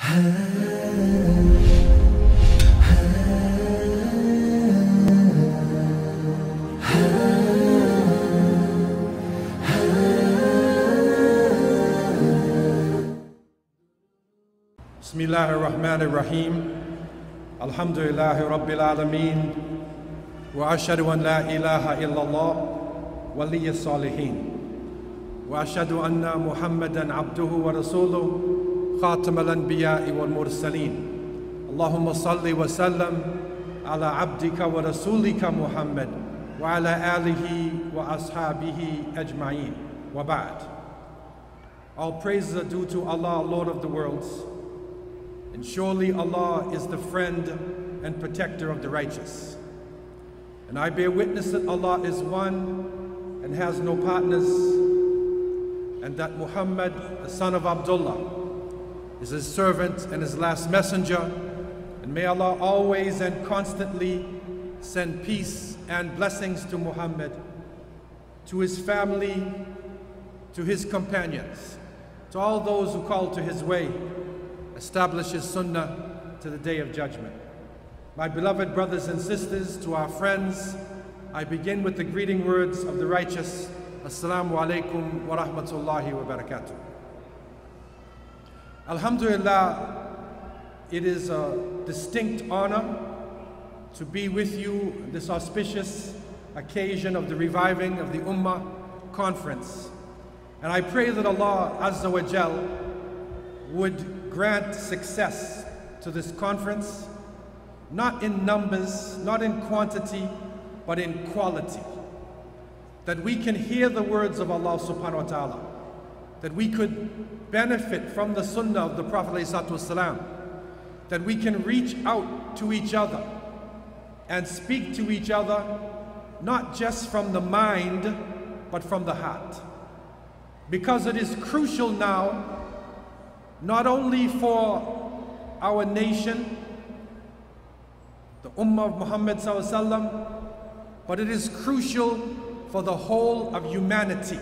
Bismillah ar-Rahman ar-Rahim. Alhamdulillahi Rabbil Alameen. Wa ashhadu an la ilaha illallah waliy as-salihin. Wa ashhadu anna Muhammadan abduhu wa rasuluhu khatam al-anbiya'i wal mursaleen. Allahumma salli wa sallam ala abdika wa rasulika Muhammad wa ala alihi wa ashabihi ajma'een. Wa ba'd. All praises are due to Allah, Lord of the worlds. And surely Allah is the friend and protector of the righteous. And I bear witness that Allah is one and has no partners, and that Muhammad, the son of Abdullah, is his servant and his last messenger. And may Allah always and constantly send peace and blessings to Muhammad, to his family, to his companions, to all those who call to his way, establish his sunnah to the day of judgment. My beloved brothers and sisters, to our friends, I begin with the greeting words of the righteous. Assalamu alaikum wa rahmatullahi wa barakatuh. Alhamdulillah, it is a distinct honor to be with you on this auspicious occasion of the reviving of the Ummah conference. And I pray that Allah Azza wa Jal would grant success to this conference, not in numbers, not in quantity, but in quality. That we can hear the words of Allah subhanahu wa ta'ala, that we could benefit from the sunnah of the Prophet ﷺ, that we can reach out to each other and speak to each other, not just from the mind, but from the heart. Because it is crucial now, not only for our nation, the Ummah of Muhammad ﷺ, but it is crucial for the whole of humanity.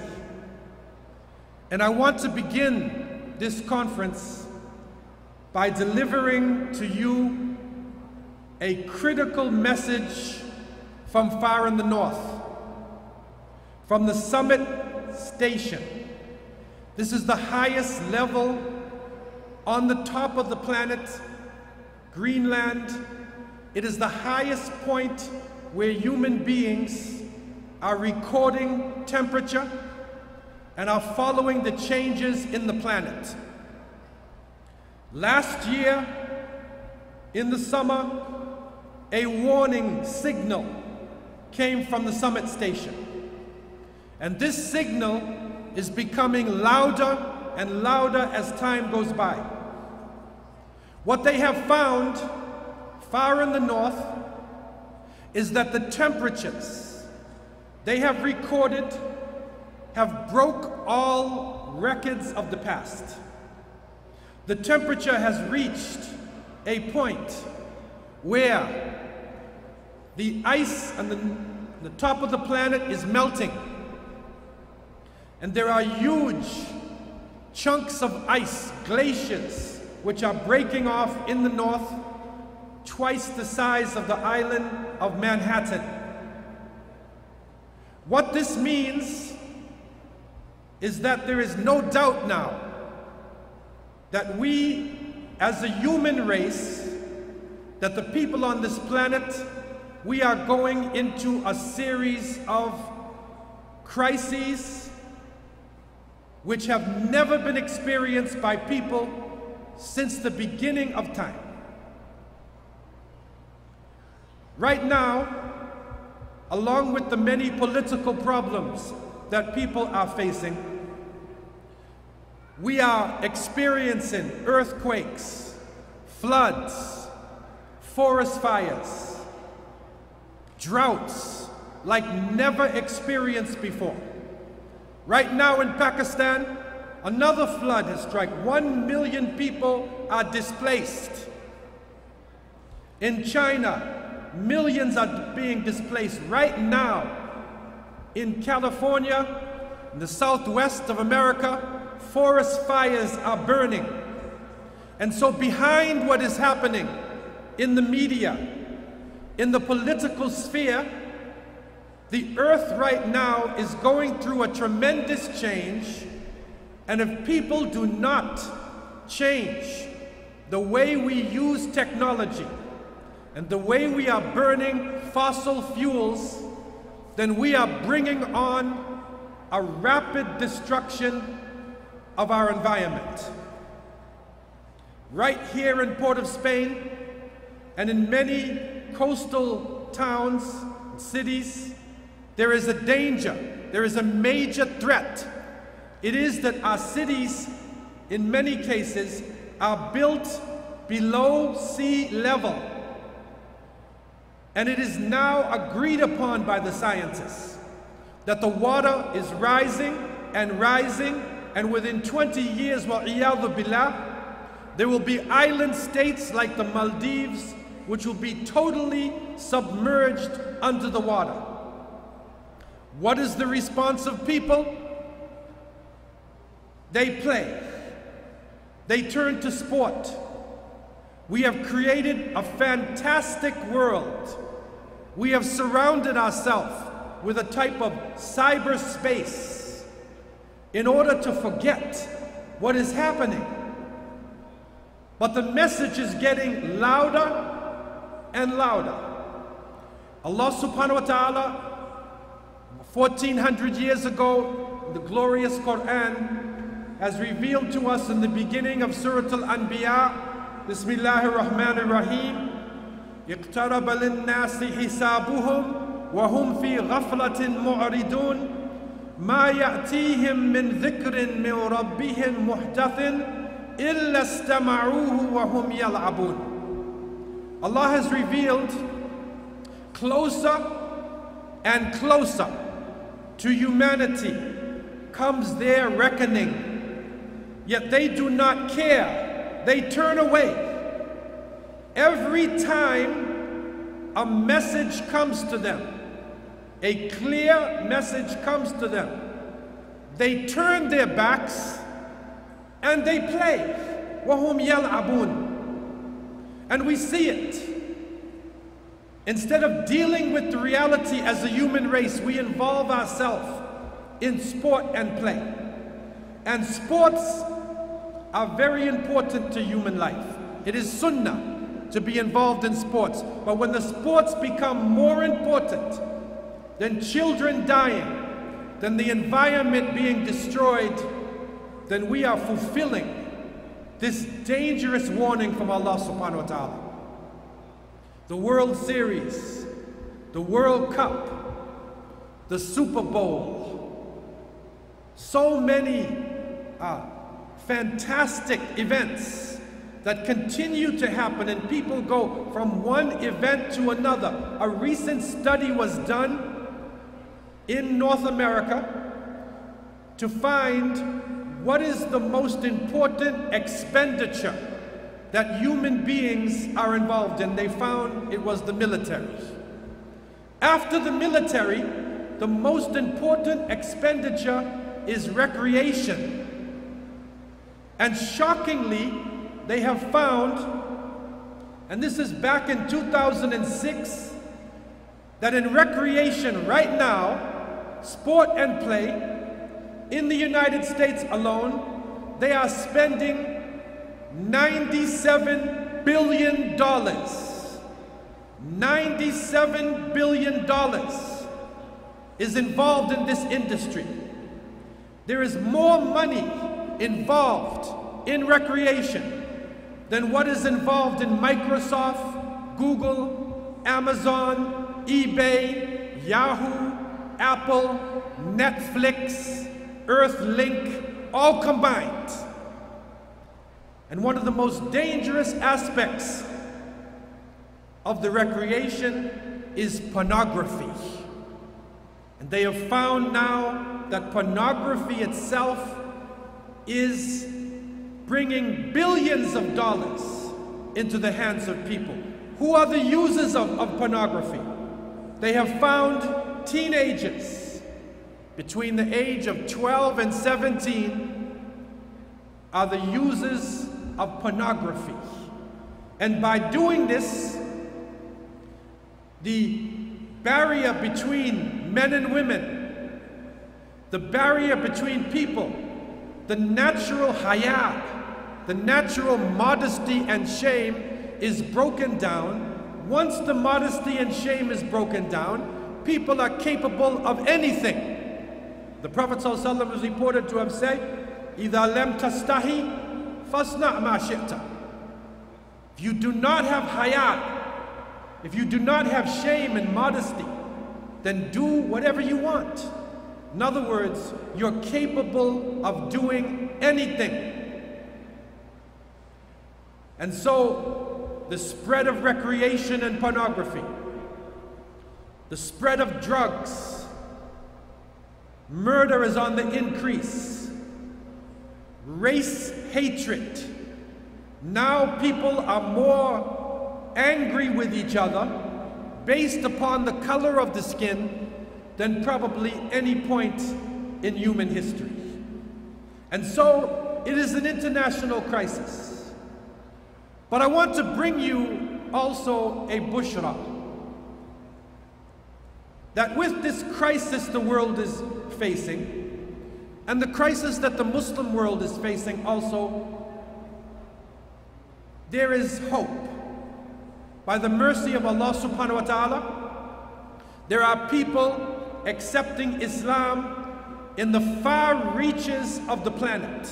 And I want to begin this conference by delivering to you a critical message from far in the north, from the summit station. This is the highest level on the top of the planet, Greenland. It is the highest point where human beings are recording temperature and are following the changes in the planet. Last year, in the summer, a warning signal came from the summit station. And this signal is becoming louder and louder as time goes by. What they have found far in the north is that the temperatures they have recorded have broke all records of the past. The temperature has reached a point where the ice on the top of the planet is melting, and there are huge chunks of ice, glaciers, which are breaking off in the north, twice the size of the island of Manhattan. What this means is that there is no doubt now that we, as a human race, that the people on this planet, we are going into a series of crises which have never been experienced by people since the beginning of time. Right now, along with the many political problems that people are facing, we are experiencing earthquakes, floods, forest fires, droughts like never experienced before. Right now in Pakistan, another flood has struck. 1 million people are displaced. In China, millions are being displaced. Right now, in California, in the southwest of America, forest fires are burning. And so behind what is happening in the media, in the political sphere, the earth right now is going through a tremendous change. And if people do not change the way we use technology and the way we are burning fossil fuels, then we are bringing on a rapid destruction of our environment. Right here in Port of Spain and in many coastal towns, cities, there is a danger, there is a major threat. It is that our cities, in many cases, are built below sea level. And it is now agreed upon by the scientists that the water is rising, and within 20 years, wa'iyadhu billah, there will be island states like the Maldives, which will be totally submerged under the water. What is the response of people? They play. They turn to sport. We have created a fantastic world. We have surrounded ourselves with a type of cyberspace in order to forget what is happening. But the message is getting louder and louder. Allah subhanahu wa ta'ala, 1400 years ago, the glorious Quran has revealed to us in the beginning of Surah Al-Anbiya, Bismillahir Rahmanir Rahim, اقترب للناس حسابهم وهم في غفلة معرضون ما يأتيهم من ذكر من ربهم محدث إلا استمعوه وهم يلعبون. Allah has revealed closer and closer to humanity comes their reckoning, yet they do not care. They turn away. Every time a message comes to them, a clear message comes to them, they turn their backs and they play. وَهُمْ يَلْعَبُونَ. And we see it. Instead of dealing with the reality as a human race, we involve ourselves in sport and play. And sports are very important to human life. It is sunnah to be involved in sports. But when the sports become more important than children dying, than the environment being destroyed, then we are fulfilling this dangerous warning from Allah subhanahu wa ta'ala. The World Series, the World Cup, the Super Bowl, so many fantastic events that continue to happen, and people go from one event to another. A recent study was done in North America to find what is the most important expenditure that human beings are involved in. They found it was the military. After the military, the most important expenditure is recreation. And shockingly, they have found, and this is back in 2006, that in recreation right now, sport and play, in the United States alone, they are spending $97 billion. $97 billion is involved in this industry. There is more money involved in recreation than what is involved in Microsoft, Google, Amazon, eBay, Yahoo, Apple, Netflix, Earthlink, all combined. And one of the most dangerous aspects of the recreation is pornography. And they have found now that pornography itself is bringing billions of dollars into the hands of people. Who are the users of pornography? They have found teenagers between the age of 12 and 17 are the users of pornography. And by doing this, the barrier between men and women, the barrier between people, the natural haya, the natural modesty and shame is broken down. Once the modesty and shame is broken down, people are capable of anything. The Prophet ﷺ was reported to have said, إِذَا لَمْ تَسْتَحِي فَاصْنَعْ مَا شِئْتَ. If you do not have haya, if you do not have shame and modesty, then do whatever you want. In other words, you're capable of doing anything. And so, the spread of recreation and pornography, the spread of drugs, murder is on the increase, race hatred. Now people are more angry with each other based upon the color of the skin than probably any point in human history. And so it is an international crisis. But I want to bring you also a bushra, that with this crisis the world is facing, and the crisis that the Muslim world is facing also, there is hope. By the mercy of Allah subhanahu wa ta'ala, there are people accepting Islam in the far reaches of the planet.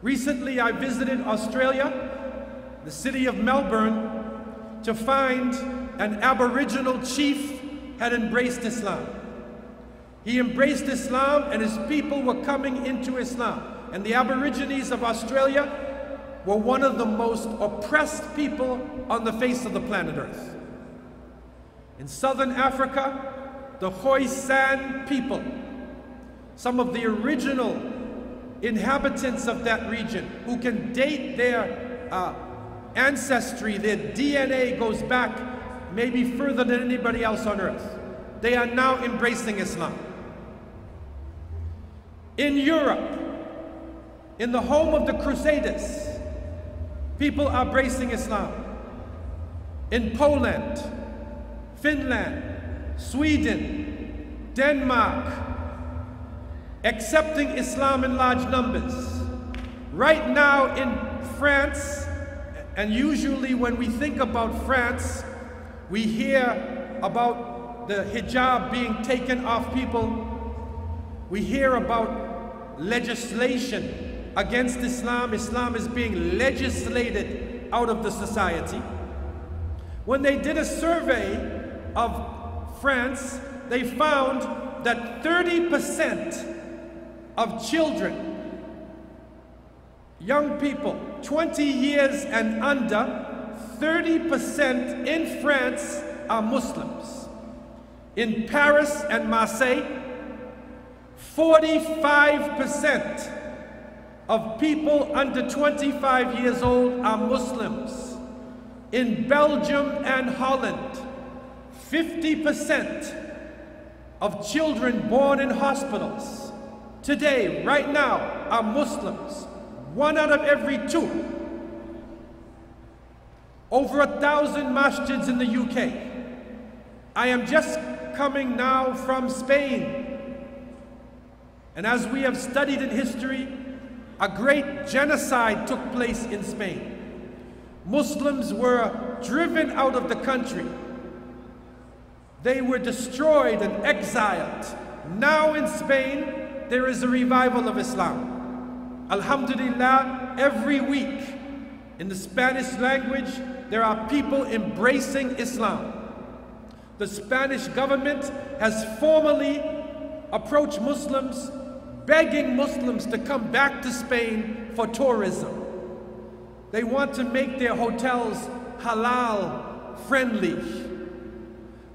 Recently I visited Australia, the city of Melbourne, to find an Aboriginal chief had embraced Islam. He embraced Islam and his people were coming into Islam. And the Aborigines of Australia were one of the most oppressed people on the face of the planet Earth. In southern Africa, the Khoisan people, some of the original inhabitants of that region who can date their ancestry, their DNA goes back maybe further than anybody else on earth. They are now embracing Islam. In Europe, in the home of the Crusaders, people are embracing Islam. In Poland, Finland, Sweden, Denmark, accepting Islam in large numbers. Right now in France, and usually when we think about France, we hear about the hijab being taken off people. We hear about legislation against Islam. Islam is being legislated out of the society. When they did a survey of France, they found that 30% of children, young people, 20 years and under, 30% in France are Muslims. In Paris and Marseille, 45% of people under 25 years old are Muslims. In Belgium and Holland, 50% of children born in hospitals today, right now, are Muslims. 1 out of every 2. Over 1,000 masjids in the UK. I am just coming now from Spain. And as we have studied in history, a great genocide took place in Spain. Muslims were driven out of the country. They were destroyed and exiled. Now in Spain, there is a revival of Islam. Alhamdulillah, every week in the Spanish language, there are people embracing Islam. The Spanish government has formally approached Muslims, begging Muslims to come back to Spain for tourism. They want to make their hotels halal friendly.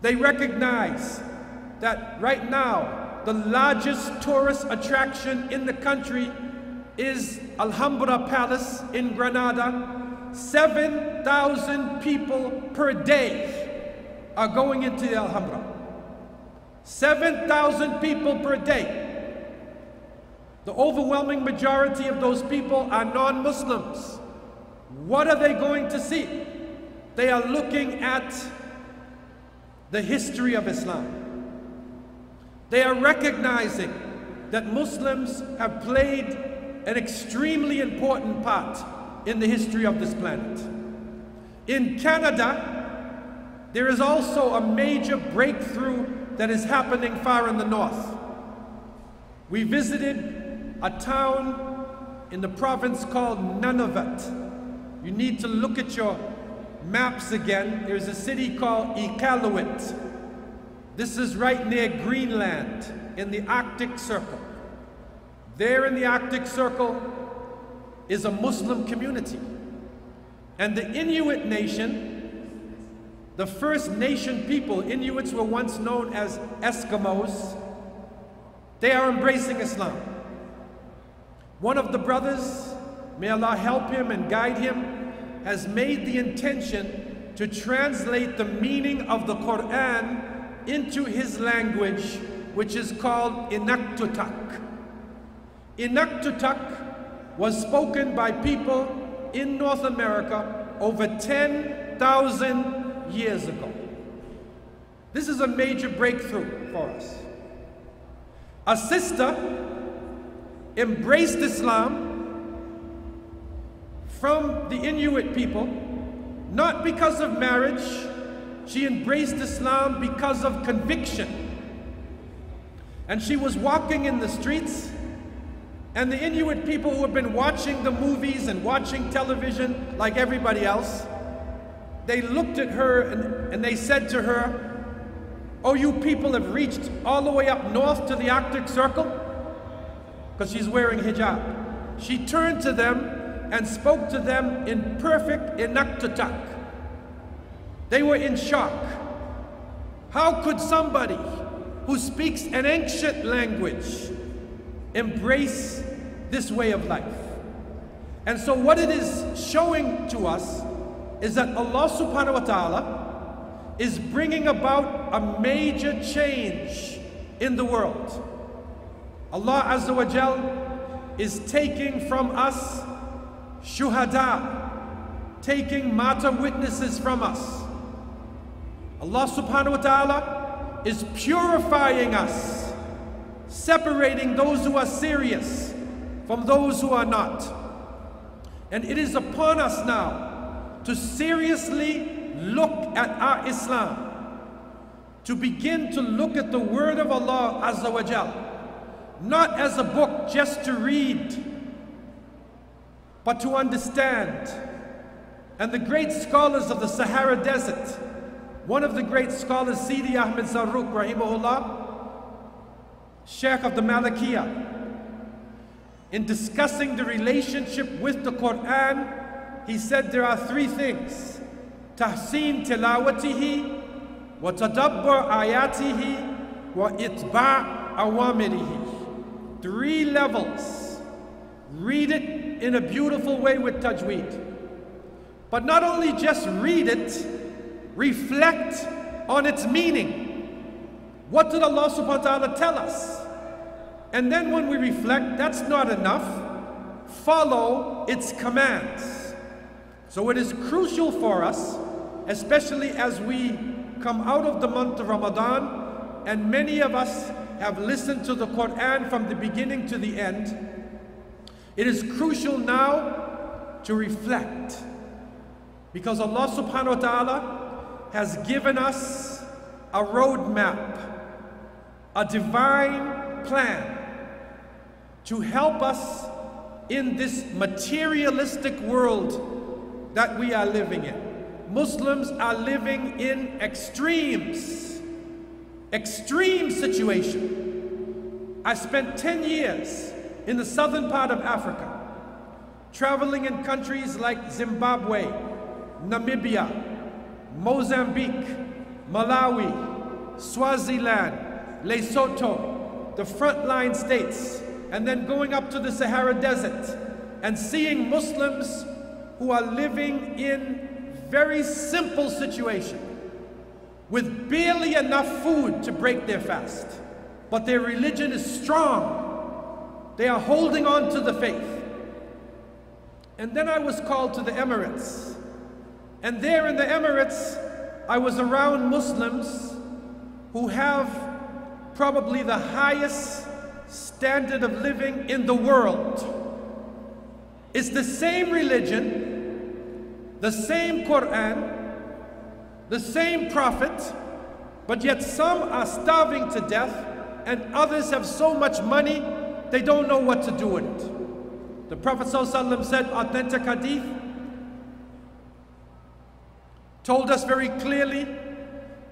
They recognize that right now, the largest tourist attraction in the country is Alhambra Palace in Granada. 7,000 people per day are going into the Alhambra. 7,000 people per day. The overwhelming majority of those people are non-Muslims. What are they going to see? They are looking at the history of Islam. They are recognizing that Muslims have played an extremely important part in the history of this planet. In Canada, there is also a major breakthrough that is happening far in the north. We visited a town in the province called Nunavut. You need to look at your maps again. There's a city called Iqaluit. This is right near Greenland in the Arctic Circle. There in the Arctic Circle is a Muslim community. And the Inuit nation, the First Nation people, Inuits were once known as Eskimos, they are embracing Islam. One of the brothers, may Allah help him and guide him, has made the intention to translate the meaning of the Quran into his language, which is called Inuktitut. Inuktitut was spoken by people in North America over 10,000 years ago. This is a major breakthrough for us. A sister embraced Islam from the Inuit people, not because of marriage. She embraced Islam because of conviction. And she was walking in the streets, and the Inuit people who have been watching the movies and watching television like everybody else, they looked at her and they said to her, "Oh, you people have reached all the way up north to the Arctic Circle?" Because she's wearing hijab. She turned to them and spoke to them in perfect Inuktitut. They were in shock. How could somebody who speaks an ancient language embrace this way of life? And so what it is showing to us is that Allah subhanahu wa ta'ala is bringing about a major change in the world. Allah Azza wa Jal is taking from us shuhada, taking martyr witnesses from us. Allah subhanahu wa ta'ala is purifying us, separating those who are serious from those who are not. And it is upon us now to seriously look at our Islam, to begin to look at the word of Allah Azza wa Jal, not as a book just to read, but to understand. And the great scholars of the Sahara Desert, one of the great scholars, Sidi Ahmed Zarruq, rahimahullah, Sheikh of the Malikiya, in discussing the relationship with the Quran, he said there are three things: tahsin tilawatihi, wa tadabbur ayatihi, wa itba' awamirihi. Three levels. Read it in a beautiful way with tajweed. But not only just read it, reflect on its meaning. What did Allah subhanahu wa ta'ala tell us? And then when we reflect, that's not enough. Follow its commands. So it is crucial for us, especially as we come out of the month of Ramadan, and many of us have listened to the Quran from the beginning to the end. It is crucial now to reflect, because Allah subhanahu wa ta'ala has given us a roadmap, a divine plan to help us in this materialistic world that we are living in. Muslims are living in extremes, extreme situation. I spent 10 years in the southern part of Africa, traveling in countries like Zimbabwe, Namibia, Mozambique, Malawi, Swaziland, Lesotho, the frontline states, and then going up to the Sahara Desert and seeing Muslims who are living in very simple situation with barely enough food to break their fast. But their religion is strong. They are holding on to the faith. And then I was called to the Emirates. And there in the Emirates, I was around Muslims who have probably the highest standard of living in the world. It's the same religion, the same Quran, the same prophet, but yet some are starving to death and others have so much money they don't know what to do with it. The Prophet ﷺ said, authentic hadith, told us very clearly,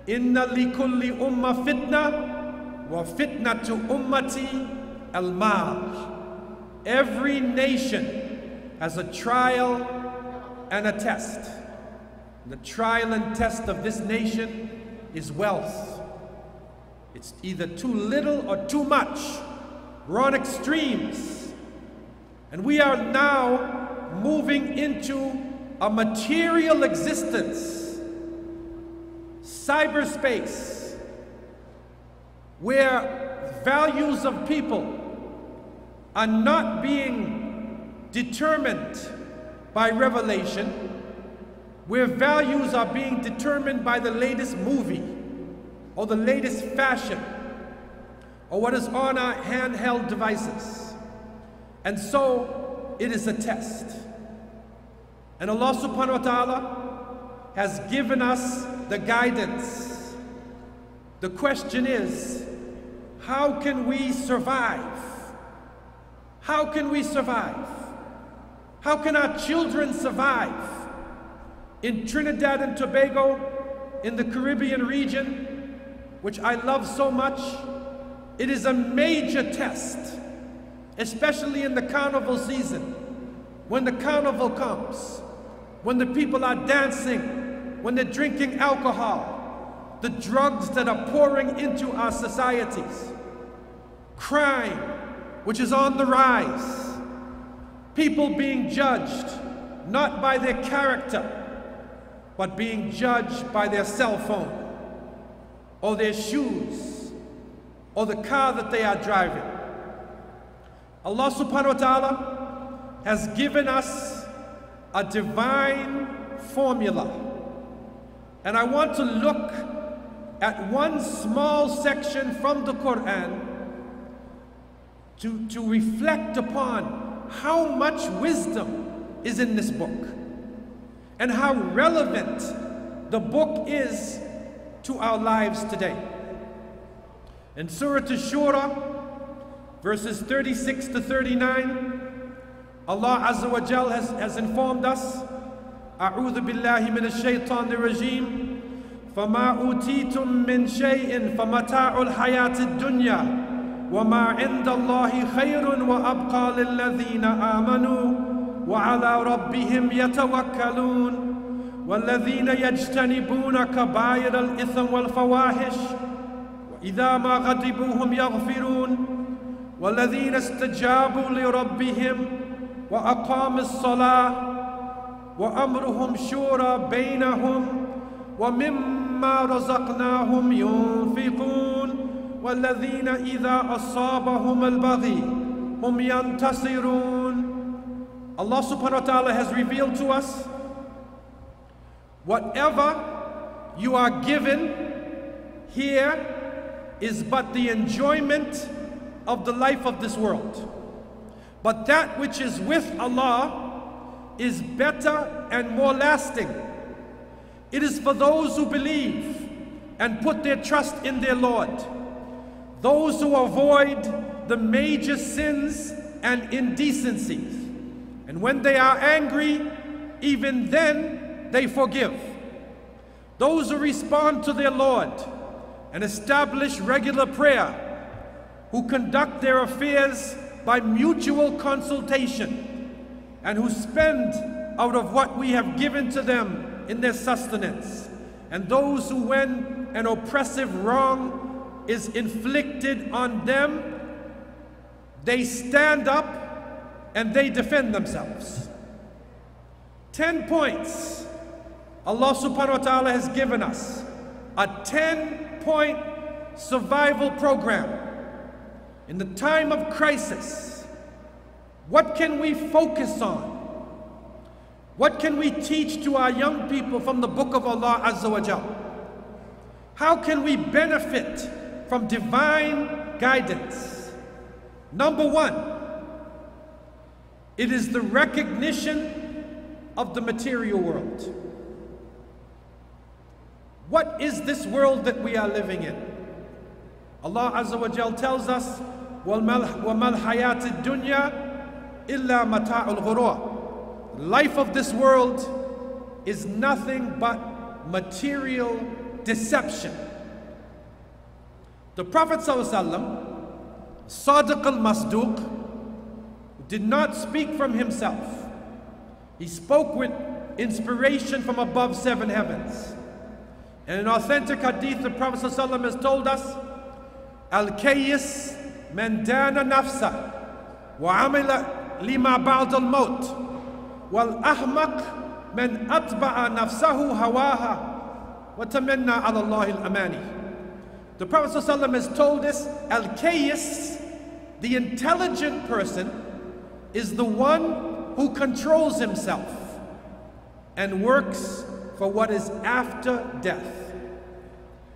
inna likulli umma fitna wa fitnatu ummati al-mal. Every nation has a trial and a test. The trial and test of this nation is wealth. It's either too little or too much. We're on extremes. And we are now moving into a material existence, cyberspace, where values of people are not being determined by revelation, where values are being determined by the latest movie or the latest fashion or what is on our handheld devices. And so it is a test. And Allah subhanahu wa ta'ala has given us the guidance. The question is, how can we survive? How can we survive? How can our children survive? In Trinidad and Tobago, in the Caribbean region, which I love so much, it is a major test, especially in the carnival season, when the carnival comes, when the people are dancing, when they're drinking alcohol, the drugs that are pouring into our societies, crime, which is on the rise, people being judged not by their character, but being judged by their cell phone, or their shoes, or the car that they are driving. Allah subhanahu wa ta'ala has given us a divine formula. And I want to look at one small section from the Quran to reflect upon how much wisdom is in this book and how relevant the book is to our lives today. In Surah Ash-Shura, verses 36 to 39, Allah Azza wa Jal has informed us, أعوذ بالله من الشيطان الرجيم فما أوتيتم من شيء فمتاع الحياة الدنيا وما عند الله خير وأبقى للذين آمنوا وعلى ربهم يتوكلون والذين يجتنبون كبائر الإثم والفواحش وإذا ما غضبوا هم يغفرون والذين استجابوا لربهم وأقاموا الصلاة وأمرهم شورى بينهم ومما رزقناهم ينفقون والذين إذا أصابهم البغي هم ينتصرون. Allah subhanahu wa ta'ala has revealed to us, whatever you are given here is but the enjoyment of the life of this world. But that which is with Allah is better and more lasting. It is for those who believe and put their trust in their Lord, those who avoid the major sins and indecencies. And when they are angry, even then they forgive. Those who respond to their Lord and establish regular prayer, who conduct their affairs by mutual consultation, and who spend out of what we have given to them in their sustenance. And those who, when an oppressive wrong is inflicted on them, they stand up and they defend themselves. 10 points Allah subhanahu wa ta'ala has given us. A 10-point survival program. In the time of crisis, what can we focus on? What can we teach to our young people from the book of Allah Azza wa Jal? How can we benefit from divine guidance? Number one, it is the recognition of the material world. What is this world that we are living in? Allah Azza wa Jal tells us, وَمَا الْحَيَاةِ الدُّنْيَا إِلَّا مَتَاعُ الْغُرُورِ. Life of this world is nothing but material deception. The Prophet ﷺ, Sadiq al-Masduq, did not speak from himself. He spoke with inspiration from above 7 heavens. In an authentic hadith, the Prophet ﷺ has told us, Al-Kayyis man dana nafsa wa amila lima ba'd al-maut wal ahmaq man atba'a nafsahu hawaha wa tamanna ala Allah al-amani. The Prophet ﷺ has told us, Al-Kayyis, the intelligent person, is the one who controls himself and works for what is after death.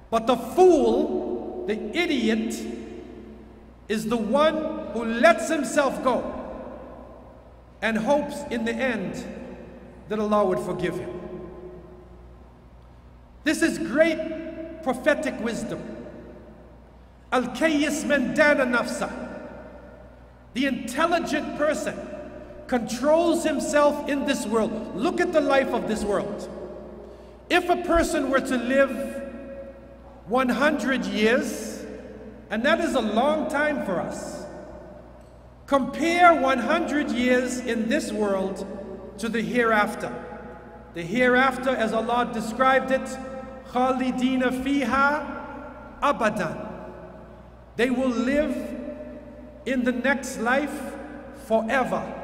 But the fool, the idiot, is the one who lets himself go and hopes in the end that Allah would forgive him. This is great prophetic wisdom. Al-Kayyis man dana nafsa. The intelligent person controls himself in this world. Look at the life of this world. If a person were to live 100 years, and that is a long time for us, compare 100 years in this world to the hereafter. The hereafter, as Allah described it, khalidina fiha abadan. They will live in the next life forever.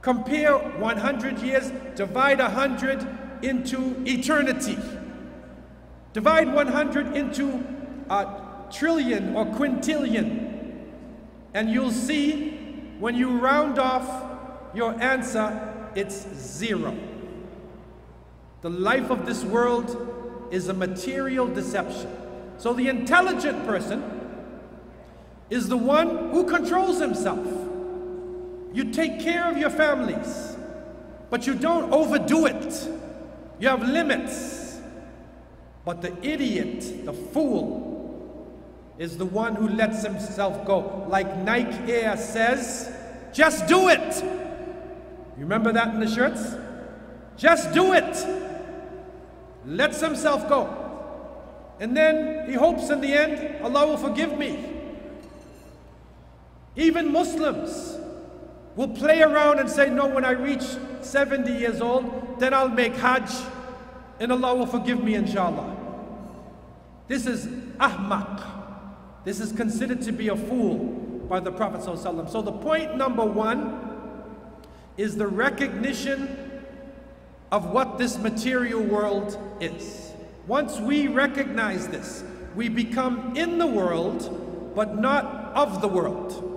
Compare 100 years, divide 100 into eternity. Divide 100 into a trillion or quintillion, and you'll see when you round off your answer, it's 0. The life of this world is a material deception. So the intelligent person is the one who controls himself. You take care of your families, but you don't overdo it. You have limits. But the idiot, the fool, is the one who lets himself go. Like Nike Air says, just do it. You remember that in the shirts? Just do it. Lets himself go. And then he hopes in the end, Allah will forgive me. Even Muslims will play around and say, no, when I reach 70 years old, then I'll make Hajj and Allah will forgive me, inshallah. This is ahmaq. This is considered to be a fool by the Prophet ﷺ. So the point number one is the recognition of what this material world is. Once we recognize this, we become in the world, but not of the world.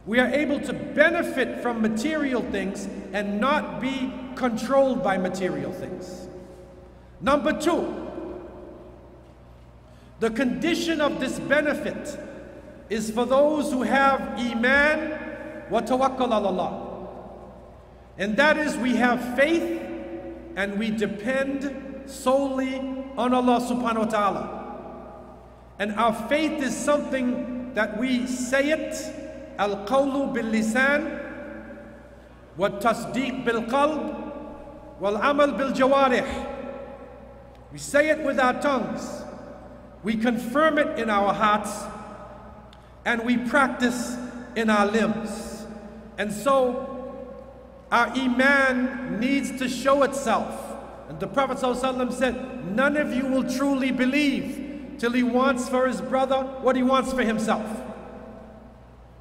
We are able to benefit from material things and not be controlled by material things. Number two, the condition of this benefit is for those who have iman wa tawakkul ala Allah. And that is, we have faith and we depend solely on Allah subhanahu wa ta'ala. And our faith is something that we say it, al-qawlu bil-lisan, wa-tasdeeq bil-qalb, wal-amal bil-jawarih. We say it with our tongues, we confirm it in our hearts, and we practice in our limbs. And so our iman needs to show itself. And the Prophet ﷺ said, none of you will truly believe till he wants for his brother what he wants for himself.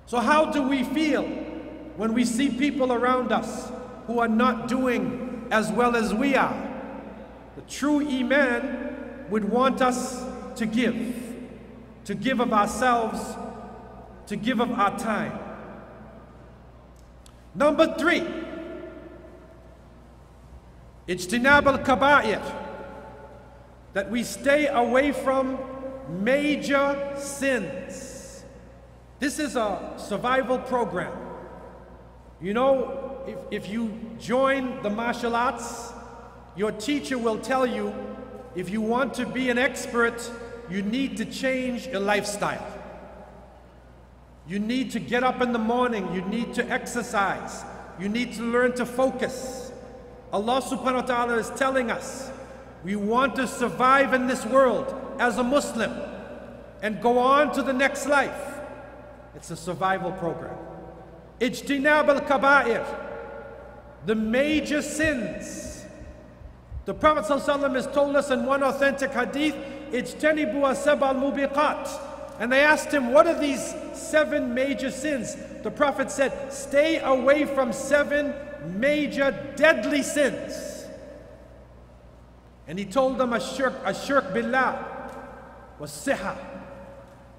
So how do we feel when we see people around us who are not doing as well as we are? The true iman would want us to give of ourselves, to give of our time. Number three, Ijtinab al-kaba'ir, that we stay away from major sins. This is a survival program. You know, if you join the martial arts, your teacher will tell you, if you want to be an expert, you need to change your lifestyle. You need to get up in the morning, you need to exercise, you need to learn to focus. Allah subhanahu wa ta'ala is telling us, we want to survive in this world as a Muslim and go on to the next life. It's a survival program. Ijtinab al-kaba'ir, the major sins. The Prophet ﷺ has told us in one authentic hadith, Ijtanibu as-sab'a al-mubiqat. And they asked him, what are these 7 major sins? The Prophet said, stay away from 7 major deadly sins. And he told them, ashirk billah, was-siha,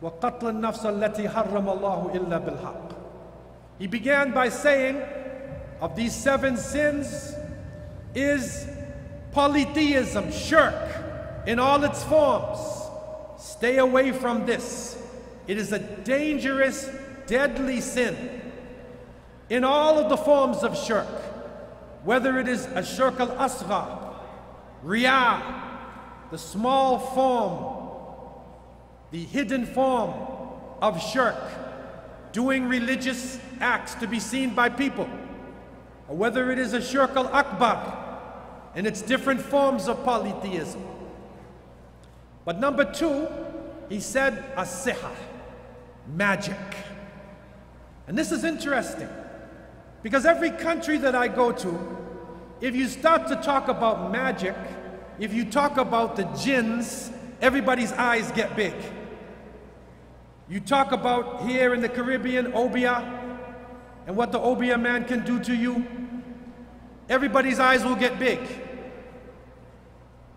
wa qatl an-nafs allati harrama Allahu illa bil-haq. He began by saying, of these 7 sins is polytheism, shirk, in all its forms. Stay away from this. It is a dangerous, deadly sin. In all of the forms of shirk, whether it is a shirk al-asghar, riyah, the small form, the hidden form of shirk, doing religious acts to be seen by people, or whether it is a shirk al-akbar and its different forms of polytheism. But number 2, he said as-sihr, magic. And this is interesting, because every country that I go to, if you start to talk about magic, if you talk about the jinns, everybody's eyes get big. You talk about here in the Caribbean, Obia, and what the Obia man can do to you, everybody's eyes will get big.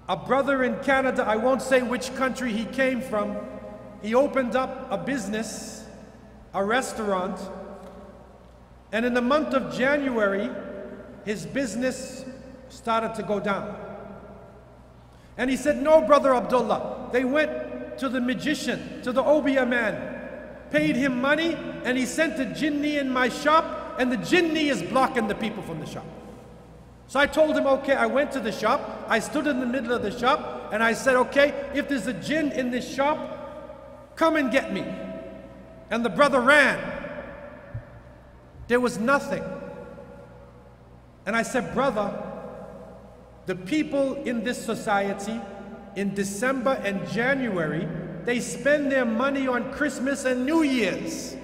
A brother in Canada, I won't say which country he came from, he opened up a business, a restaurant, and in the month of January, his business started to go down. And he said, no, Brother Abdullah, they went to the magician, to the Obia man, paid him money, and he sent a jinni in my shop, and the jinni is blocking the people from the shop. So I told him, okay, I went to the shop, I stood in the middle of the shop, and I said, okay, if there's a jinn in this shop, come and get me. And the brother ran. There was nothing. And I said, brother, the people in this society, in December and January, they spend their money on Christmas and New Year's.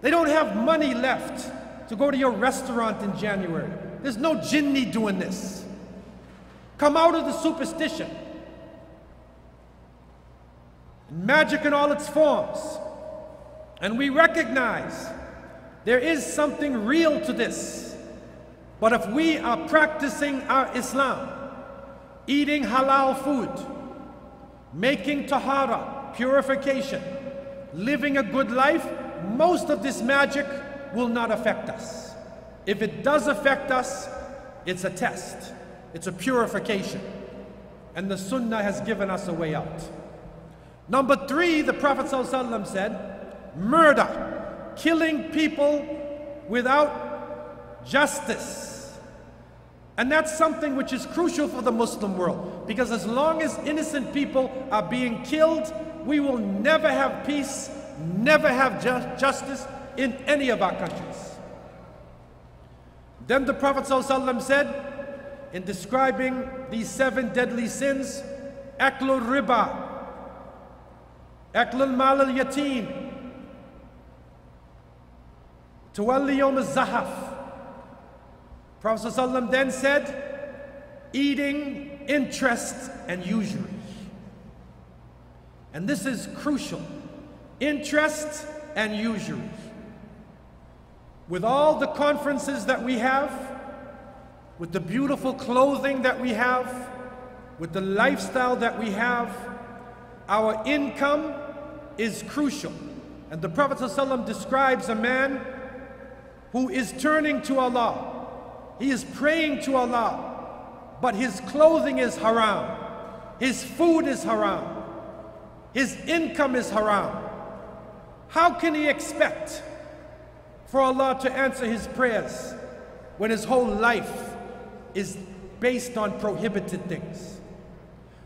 They don't have money left to go to your restaurant in January. There's no jinni doing this. Come out of the superstition. Magic in all its forms. And we recognize there is something real to this. But if we are practicing our Islam, eating halal food, making tahara, purification, living a good life, most of this magic will not affect us. If it does affect us, it's a test. It's a purification. And the Sunnah has given us a way out. Number 3, the Prophet ﷺ said, murder, killing people without justice. And that's something which is crucial for the Muslim world, because as long as innocent people are being killed, we will never have peace, never have justice in any of our countries. Then the Prophet ﷺ said, in describing these 7 deadly sins, aklul riba, aklul mal al yatim, tawalli yawm al zahaf. Prophet ﷺ then said, eating interest and usury. And this is crucial. Interest and usury. With all the conferences that we have, with the beautiful clothing that we have, with the lifestyle that we have, our income is crucial. And the Prophet ﷺ describes a man who is turning to Allah. He is praying to Allah. but his clothing is haram, his food is haram, his income is haram, how can he expect for Allah to answer his prayers when his whole life is based on prohibited things?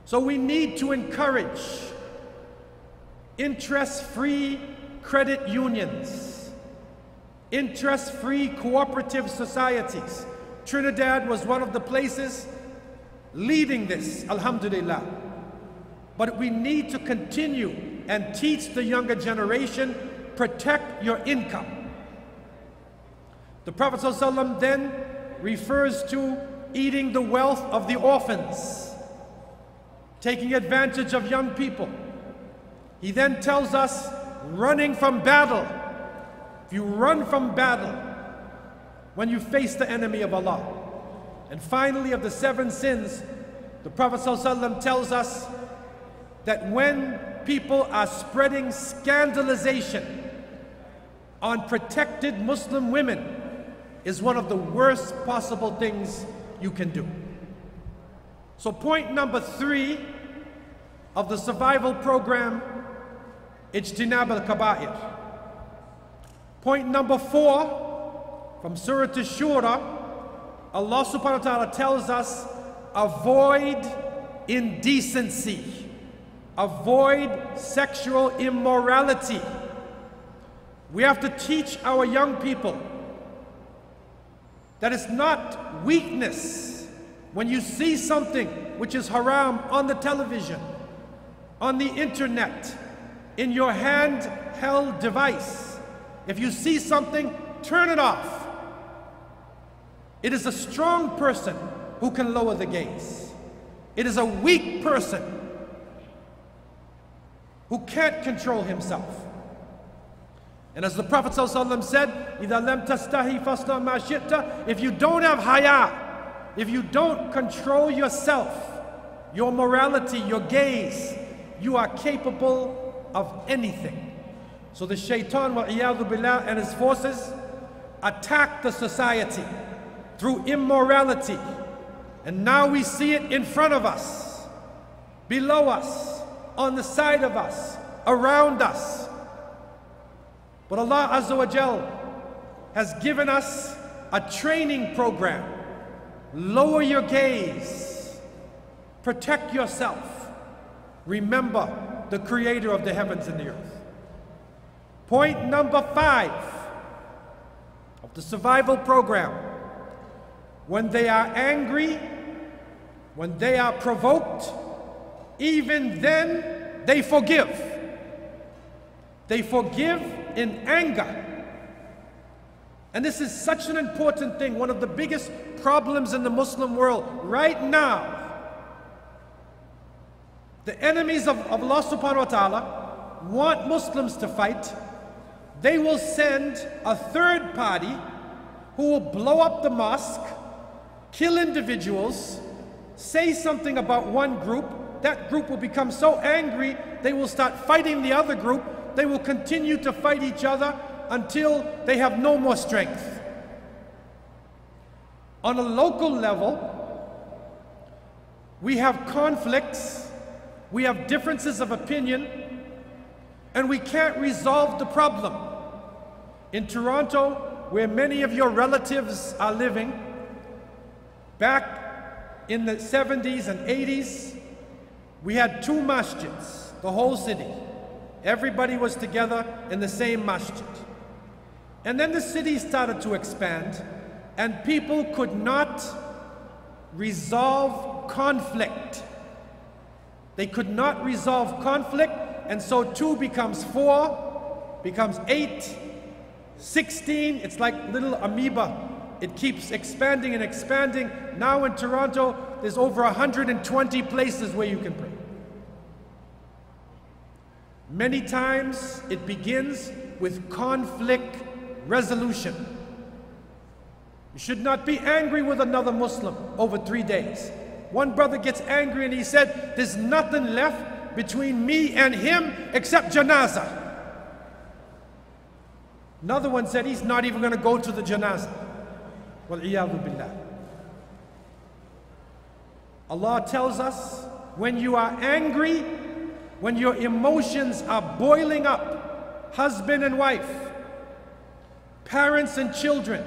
So we need to encourage interest-free credit unions, interest-free cooperative societies. Trinidad was one of the places leading this, alhamdulillah. But we need to continue and teach the younger generation, protect your income. The Prophet ﷺ then refers to eating the wealth of the orphans, taking advantage of young people. He then tells us running from battle. If you run from battle when you face the enemy of Allah. And finally, of the 7 sins, the Prophet ﷺ tells us that when people are spreading scandalization on protected Muslim women is one of the worst possible things you can do. So point number 3 of the survival program, Ijtinab al-Kaba'ir. Point number 4 from Surah Ash-Shura, Allah subhanahu wa ta'ala tells us, avoid indecency, avoid sexual immorality. We have to teach our young people that it's not weakness when you see something which is haram on the television, on the internet, in your handheld device. If you see something, turn it off. It is a strong person who can lower the gaze. It is a weak person who can't control himself. And as the Prophet ﷺ said, إِذَا لَمْ تَسْتَحِي فَاصْنَعْ مَا شِئْتَ. If you don't have haya, if you don't control yourself, your morality, your gaze, you are capable of anything. So the shaitan, wa'iyadhu billah, and his forces attack the society through immorality. And now we see it in front of us, below us, on the side of us, around us. But Allah Azza wa Jal has given us a training program. Lower your gaze, protect yourself. Remember the creator of the heavens and the earth. Point number 5 of the survival program. When they are angry, when they are provoked, even then they forgive. They forgive in anger. And this is such an important thing. One of the biggest problems in the Muslim world right now. The enemies of Allah subhanahu wa ta'ala want Muslims to fight. They will send a third party who will blow up the mosque, kill individuals, say something about one group. That group will become so angry, they will start fighting the other group. They will continue to fight each other until they have no more strength. On a local level, we have conflicts, we have differences of opinion, and we can't resolve the problem. In Toronto, where many of your relatives are living, back in the 70s and 80s, we had 2 masjids, the whole city. Everybody was together in the same masjid. And then the city started to expand, and people could not resolve conflict. They could not resolve conflict, and so 2 becomes 4, becomes 8, 16. It's like little amoeba. It keeps expanding and expanding. Now in Toronto, there's over 120 places where you can pray. Many times it begins with conflict resolution. You should not be angry with another Muslim over 3 days. One brother gets angry and he said, there's nothing left between me and him except janazah. Another one said he's not even going to go to the janazah. Wal-iyadhu billah. Allah tells us, when you are angry, when your emotions are boiling up, husband and wife, parents and children,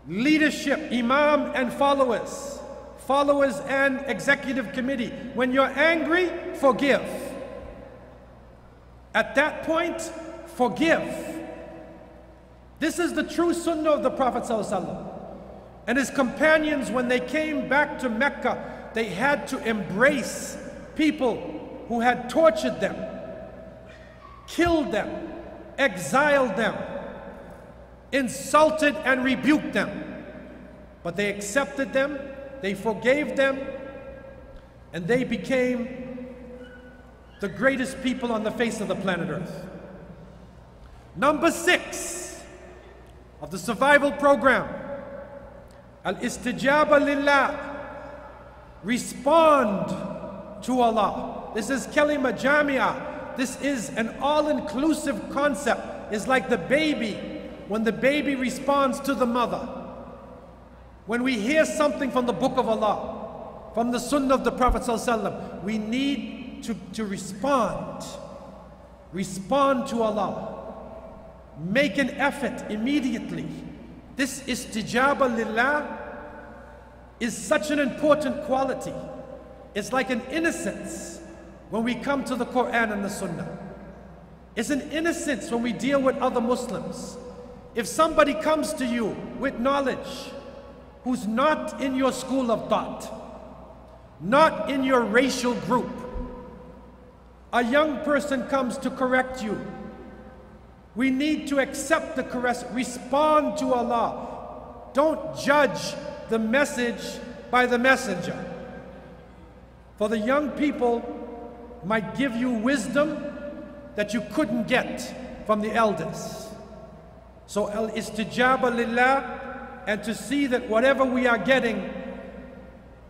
leadership, imam and followers, followers and executive committee, when you're angry, forgive. At that point, forgive. This is the true sunnah of the Prophet ﷺ. And his companions, when they came back to Mecca, they had to embrace people who had tortured them, killed them, exiled them, insulted and rebuked them. But they accepted them, they forgave them, and they became the greatest people on the face of the planet Earth. Number 6 of the survival program, al-istijaba lillah, respond to Allah. This is kalima jamia. This is an all-inclusive concept. It's like the baby, when the baby responds to the mother. When we hear something from the book of Allah, from the sunnah of the Prophet ﷺ, we need to respond. Respond to Allah. Make an effort immediately. This istijaba lillah is such an important quality. It's like an innocence when we come to the Quran and the Sunnah. It's an innocence when we deal with other Muslims. If somebody comes to you with knowledge who's not in your school of thought, not in your racial group, a young person comes to correct you, we need to accept the correction, respond to Allah. Don't judge the message by the messenger. For the young people might give you wisdom that you couldn't get from the elders. So al-istijaba lillah, and to see that whatever we are getting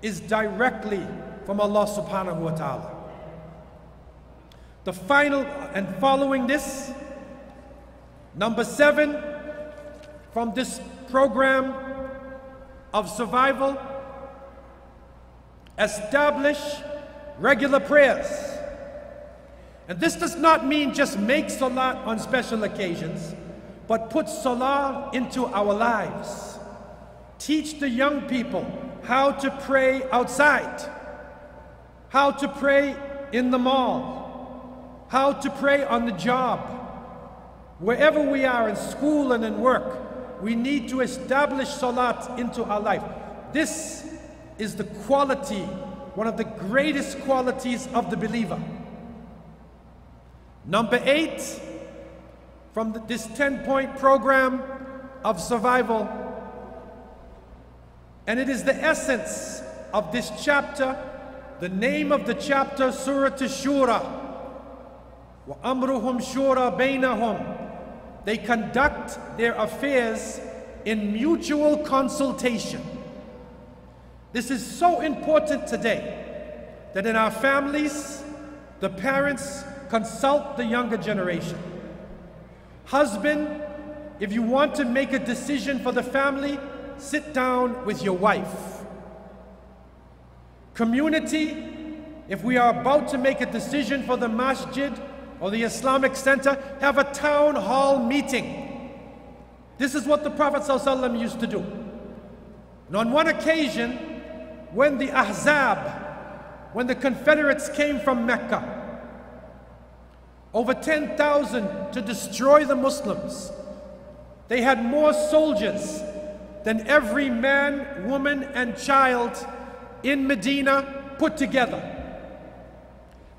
is directly from Allah subhanahu wa ta'ala. The final and following this, number 7 from this program of survival, establish regular prayers. And this does not mean just make salat on special occasions, but put salah into our lives. Teach the young people how to pray outside, how to pray in the mall, how to pray on the job. Wherever we are, in school and in work, we need to establish salat into our life. This is the quality, one of the greatest qualities of the believer. Number 8, from this 10-point program of survival, and it is the essence of this chapter, the name of the chapter, Surah Ash-Shura. وَأَمْرُهُمْ شُورَى بَيْنَهُمْ. They conduct their affairs in mutual consultation. This is so important today, that in our families, the parents consult the younger generation. Husband, if you want to make a decision for the family, sit down with your wife. Community, if we are about to make a decision for the masjid or the Islamic center, have a town hall meeting. This is what the Prophet ﷺ used to do. And on one occasion, when the Ahzab, when the Confederates came from Mecca, over 10,000 to destroy the Muslims, they had more soldiers than every man, woman, and child in Medina put together.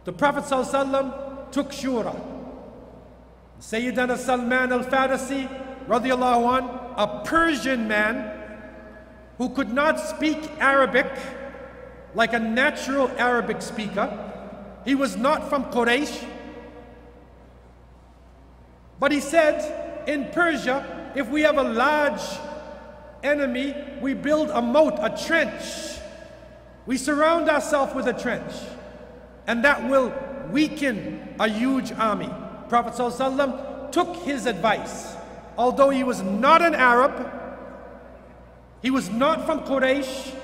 The Prophet ﷺ took shura. Sayyidina Salman al-Farisi, radiallahu anh, a Persian man who could not speak Arabic like a natural Arabic speaker. He was not from Quraysh. But he said, in Persia, if we have a large enemy, we build a moat, a trench. We surround ourselves with a trench, and that will weaken a huge army. Prophet ﷺ took his advice. Although he was not an Arab, he was not from Quraysh,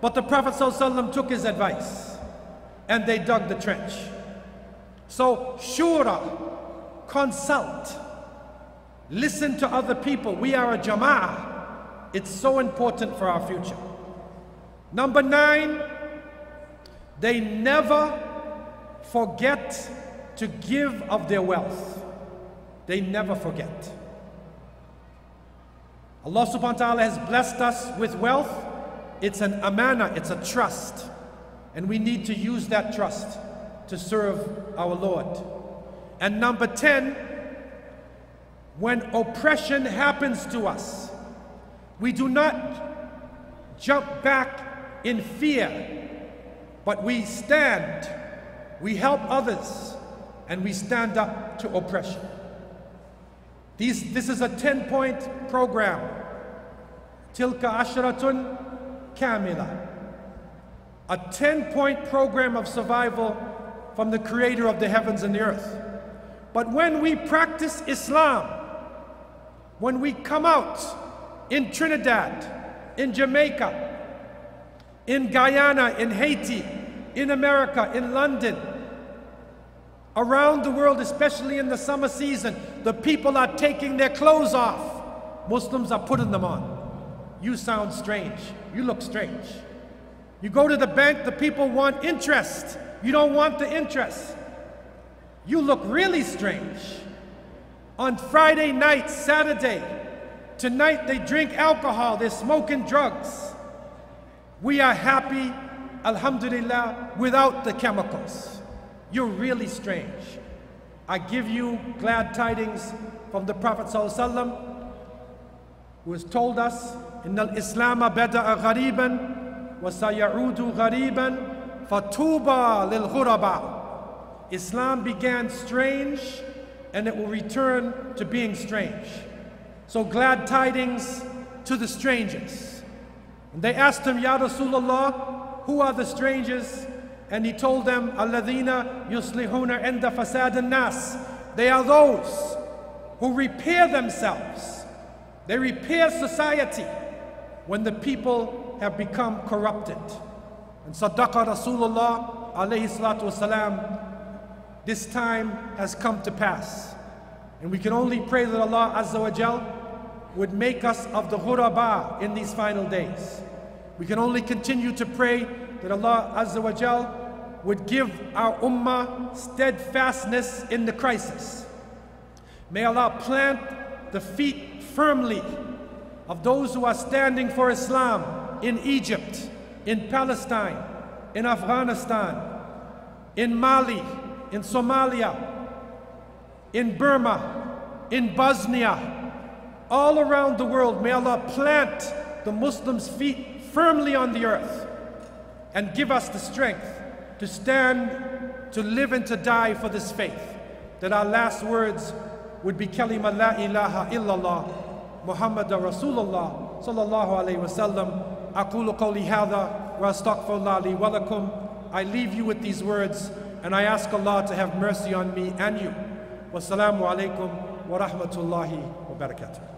But the Prophet ﷺ took his advice and they dug the trench. So shura, consult, listen to other people. We are a jama'ah. It's so important for our future. Number 9, they never forget to give of their wealth. They never forget. Allah subhanahu wa ta'ala has blessed us with wealth. It's an amana, it's a trust. And we need to use that trust to serve our Lord. And number 10, when oppression happens to us, we do not jump back in fear, but we stand, we help others, and we stand up to oppression. This is a 10-point program. Tilka asharatun kamila. A 10-point program of survival from the Creator of the heavens and the earth. But when we practice Islam, when we come out in Trinidad, in Jamaica, in Guyana, in Haiti, in America, in London, around the world, especially in the summer season, the people are taking their clothes off. Muslims are putting them on. You sound strange. You look strange. You go to the bank, the people want interest. You don't want the interest. You look really strange. On Friday night, Saturday, tonight they drink alcohol, they're smoking drugs. We are happy, alhamdulillah, without the chemicals. You're really strange. I give you glad tidings from the Prophet ﷺ, who has told us, إِنَّ الْإِسْلَامَ بَدَأَ غَرِيبًا وَسَيَعُودُ غَرِيبًا فَطُوبَى لِلْغُرَبَى. Islam began strange and it will return to being strange. So glad tidings to the strangers. And they asked him, Ya Rasulullah, who are the strangers? And he told them, Alladhina yuslihuna inda fasad an-nas. They are those who repair themselves. They repair society when the people have become corrupted. And Sadaqa Rasulullah alayhi salatu wasalam, this time has come to pass. And we can only pray that Allah Azza wa Jal would make us of the ghuraba in these final days. We can only continue to pray that Allah Azza wa Jal would give our ummah steadfastness in the crisis. May Allah plant the feet firmly of those who are standing for Islam in Egypt, in Palestine, in Afghanistan, in Mali, in Somalia, in Burma, in Bosnia, all around the world. May Allah plant the Muslims' feet firmly on the earth and give us the strength to stand, to live and to die for this faith. That our last words would be kalima la ilaha illallah Muhammadur Rasulullah sallallahu alayhi wa sallam. Aqulu qawli hadha wa astaghfirullah li wa lakum. I leave you with these words and I ask Allah to have mercy on me and you. Wassalamu alaikum wa rahmatullahi wa barakatuh.